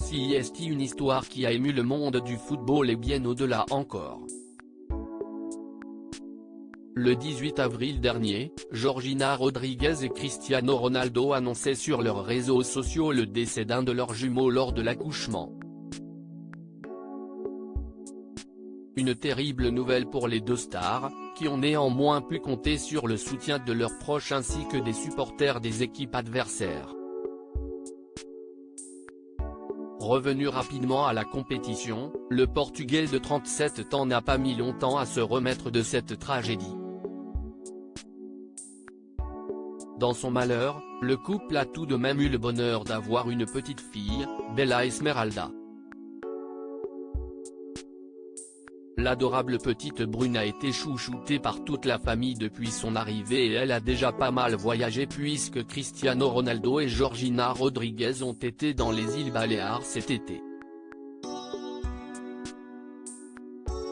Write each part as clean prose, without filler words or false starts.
C'est une histoire qui a ému le monde du football et bien au-delà encore. Le 18 avril dernier, Georgina Rodríguez et Cristiano Ronaldo annonçaient sur leurs réseaux sociaux le décès d'un de leurs jumeaux lors de l'accouchement. Une terrible nouvelle pour les deux stars, qui ont néanmoins pu compter sur le soutien de leurs proches ainsi que des supporters des équipes adversaires. Revenu rapidement à la compétition, le Portugais de 37 ans n'a pas mis longtemps à se remettre de cette tragédie. Dans son malheur, le couple a tout de même eu le bonheur d'avoir une petite fille, Bella Esmeralda. L'adorable petite brune a été chouchoutée par toute la famille depuis son arrivée et elle a déjà pas mal voyagé puisque Cristiano Ronaldo et Georgina Rodríguez ont été dans les îles Baléares cet été.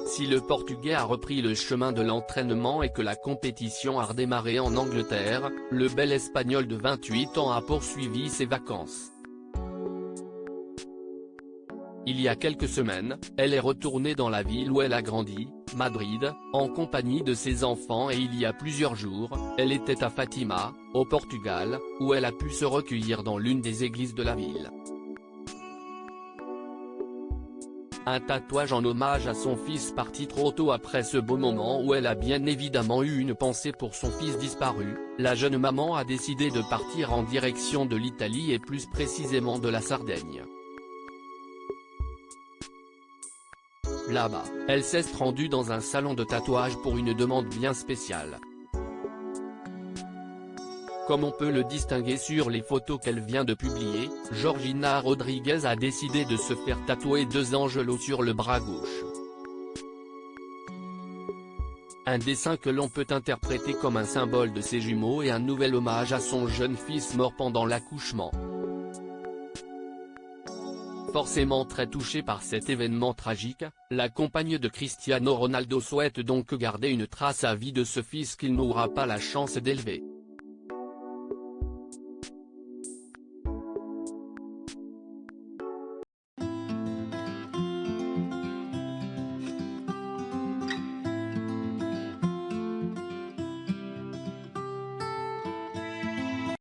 Si le Portugais a repris le chemin de l'entraînement et que la compétition a redémarré en Angleterre, le bel Espagnol de 28 ans a poursuivi ses vacances. Il y a quelques semaines, elle est retournée dans la ville où elle a grandi, Madrid, en compagnie de ses enfants et il y a plusieurs jours, elle était à Fatima, au Portugal, où elle a pu se recueillir dans l'une des églises de la ville. Un tatouage en hommage à son fils parti trop tôt après ce beau moment où elle a bien évidemment eu une pensée pour son fils disparu, la jeune maman a décidé de partir en direction de l'Italie et plus précisément de la Sardaigne. Là-bas, elle s'est rendue dans un salon de tatouage pour une demande bien spéciale. Comme on peut le distinguer sur les photos qu'elle vient de publier, Georgina Rodríguez a décidé de se faire tatouer deux angelots sur le bras gauche. Un dessin que l'on peut interpréter comme un symbole de ses jumeaux et un nouvel hommage à son jeune fils mort pendant l'accouchement. Forcément très touchée par cet événement tragique, la compagne de Cristiano Ronaldo souhaite donc garder une trace à vie de ce fils qu'il n'aura pas la chance d'élever.